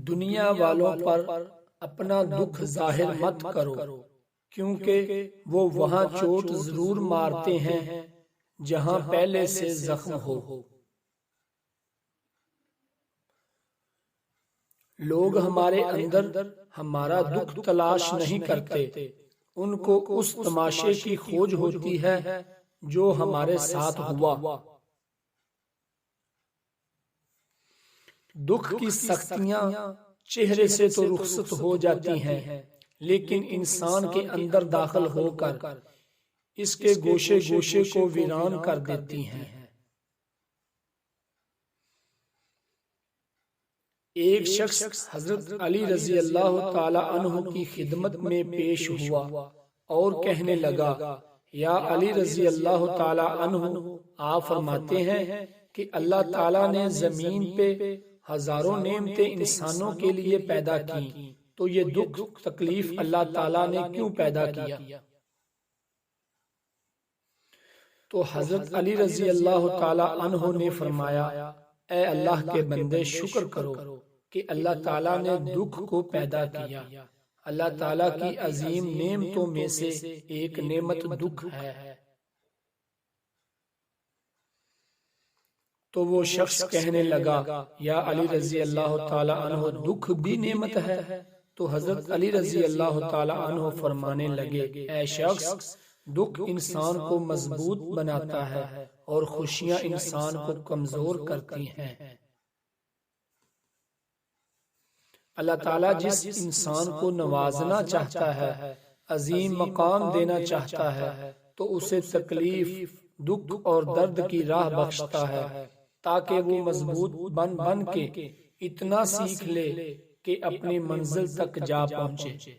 دنیا والوں پر اپنا دکھ ظاہر مت کرو، کیونکہ وہ وہاں چوٹ ضرور مارتے ہیں جہاں پہلے سے زخم ہو۔ لوگ ہمارے اندر ہمارا دکھ تلاش نہیں کرتے، ان کو اس تماشے کی کھوج ہوتی ہے جو ہمارے ساتھ ہوا۔ دکھ کی سختیاں چہرے سے تو رخصت ہو جاتی ہیں، لیکن انسان کے اندر داخل ہو کر اس کے گوشے گوشے کو ویران کر دیتی ہیں۔ ایک شخص حضرت علی رضی اللہ تعالی عنہ کی خدمت میں پیش ہوا اور کہنے لگا، یا علی رضی اللہ تعالی عنہ، آپ فرماتے ہیں کہ اللہ تعالی نے زمین پہ ہزاروں نعمتیں انسانوں کے لیے پیدا کی، تو یہ دکھ تکلیف اللہ تعالی نے کیوں پیدا کیا؟ تو حضرت علی رضی اللہ تعالی عنہ نے فرمایا، اے اللہ کے بندے، شکر کرو کہ اللہ تعالیٰ نے دکھ کو پیدا کیا۔ اللہ تعالیٰ کی عظیم نعمتوں میں سے ایک نعمت دکھ ہے۔ تو وہ شخص کہنے لگا، یا علی رضی اللہ تعالیٰ عنہ، دکھ بھی نعمت ہے؟ تو حضرت علی رضی اللہ تعالیٰ عنہ فرمانے لگے، اے شخص، دکھ انسان کو مضبوط بناتا ہے اور خوشیاں انسان کو کمزور کرتی ہیں۔ اللہ تعالیٰ جس انسان کو نوازنا چاہتا ہے، عظیم مقام دینا چاہتا ہے، تو اسے تکلیف، دکھ اور درد کی راہ بخشتا ہے، تاکہ وہ مضبوط بن بن کے اتنا سیکھ لے کہ اپنی منزل تک جا پہنچے۔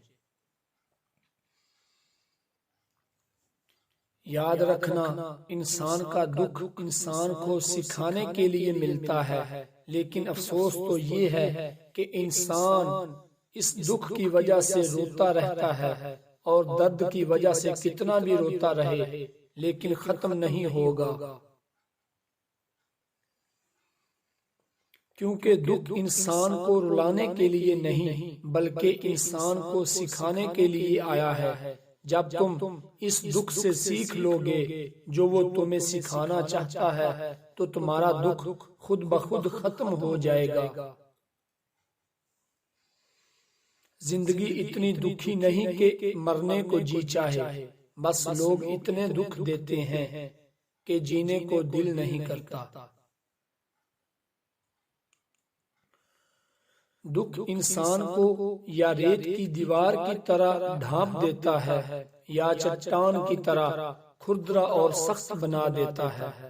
یاد رکھنا، انسان کا دکھ انسان کو سکھانے کے لیے ملتا ہے، لیکن افسوس تو یہ ہے کہ انسان اس دکھ کی وجہ سے روتا رہتا ہے، اور درد کی وجہ سے کتنا بھی روتا رہے لیکن ختم نہیں ہوگا، کیونکہ دکھ انسان کو رلانے کے لیے نہیں بلکہ انسان کو سکھانے کے لیے آیا ہے۔ جب تم اس دکھ سے سیکھ لو گے جو وہ تمہیں سکھانا چاہتا ہے، تو تمہارا دکھ خود بخود ختم ہو جائے گا۔ زندگی اتنی دکھی نہیں کہ مرنے کو جی چاہے، بس لوگ اتنے دکھ دیتے ہیں کہ جینے کو دل نہیں کرتا۔ دکھ انسان کو یا ریت کی دیوار کی طرح ڈھانپ دیتا ہے، یا چٹان کی طرح کھردرا اور سخت بنا دیتا ہے۔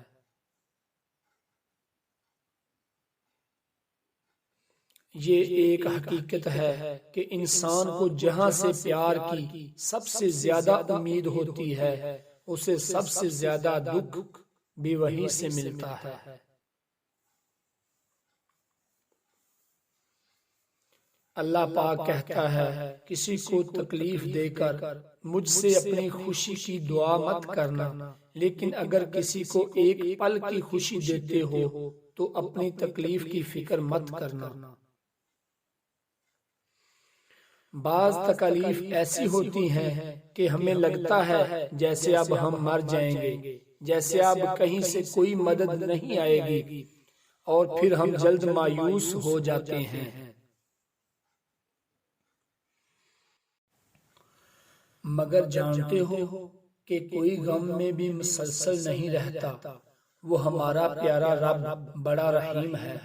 یہ ایک حقیقت ہے کہ انسان کو جہاں سے پیار کی سب سے زیادہ امید ہوتی ہے، اسے سب سے زیادہ دکھ بھی وہیں سے ملتا ہے۔ اللہ پاک کہتا ہے، کسی کو تکلیف دے کر مجھ سے اپنی خوشی کی دعا مت کرنا، لیکن اگر کسی کو ایک پل کی خوشی دیتے ہو تو اپنی تکلیف کی فکر مت کرنا۔ بعض تکلیف ایسی ہوتی ہیں کہ ہمیں لگتا ہے جیسے اب ہم مر جائیں گے، جیسے اب کہیں سے کوئی مدد نہیں آئے گی، اور پھر ہم جلد مایوس ہو جاتے ہیں۔ مگر جانتے ہو کہ کوئی غم میں بھی مسلسل نہیں رہتا، وہ ہمارا پیارا رب بڑا رحیم ہے،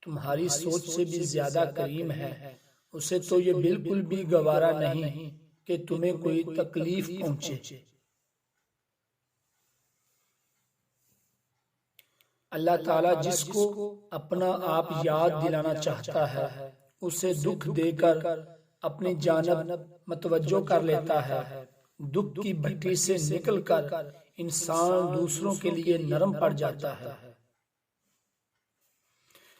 تمہاری سوچ سے بھی زیادہ کریم ہے، اسے تو یہ بالکل بھی گوارا نہیں کہ تمہیں کوئی تکلیف پہنچے۔ اللہ تعالیٰ جس کو اپنا آپ یاد دلانا چاہتا ہے، اسے دکھ دے کر اپنی جانب متوجہ کر لیتا ہے۔ دکھ کی بھٹی سے نکل کر انسان دوسروں کے لیے نرم پڑ جاتا ہے،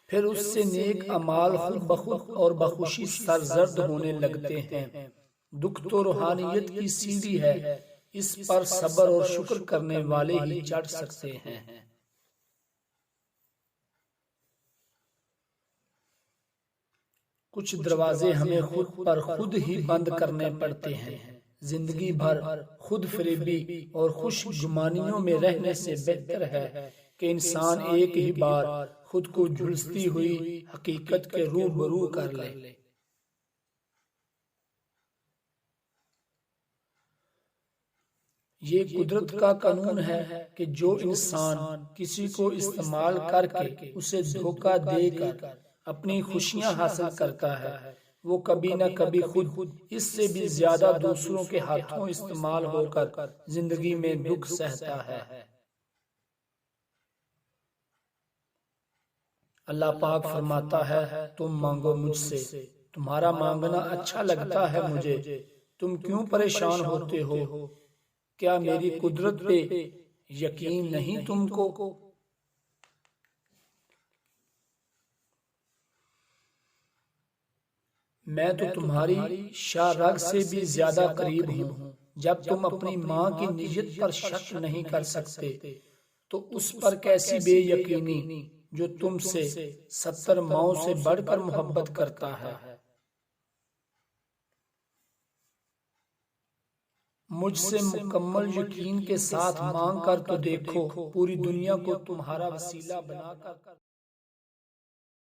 پھر اس سے نیک اعمال خود بخود اور بخوشی سرزد ہونے لگتے ہیں۔ دکھ تو روحانیت کی سیڑھی ہے، اس پر صبر اور شکر کرنے والے ہی چڑھ سکتے ہیں۔ کچھ دروازے ہمیں خود پر خود ہی بند کرنے پڑتے ہیں۔ زندگی بھر خود فریبی اور خوش گمانیوں میں رہنے سے بہتر ہے کہ انسان ایک ہی بار خود کو جھلستی ہوئی حقیقت کے روبرو کر لے۔ یہ قدرت کا قانون ہے کہ جو انسان کسی کو استعمال کر کے اسے دھوکہ دے کر اپنی خوشیاں حاصل کرتا ہے، وہ کبھی نہ کبھی خود اس سے بھی زیادہ دوسروں کے ہاتھوں استعمال ہو کر زندگی میں دکھ سہتا ہے۔ اللہ پاک فرماتا ہے، تم مانگو مجھ سے، تمہارا مانگنا اچھا لگتا ہے مجھے، تم کیوں پریشان ہوتے ہو؟ کیا میری قدرت پہ یقین نہیں تم کو؟ میں تو تمہاری شاہ رگ سے بھی زیادہ قریب ہوں۔ جب تم اپنی ماں کی نیت پر شک نہیں کر سکتے تو اس پر کیسی بے یقینی جو تم سے 70 ماؤں سے بڑھ کر محبت کرتا ہے۔ مجھ سے مکمل یقین کے ساتھ مانگ کر تو دیکھو، پوری دنیا کو تمہارا وسیلہ بنا کر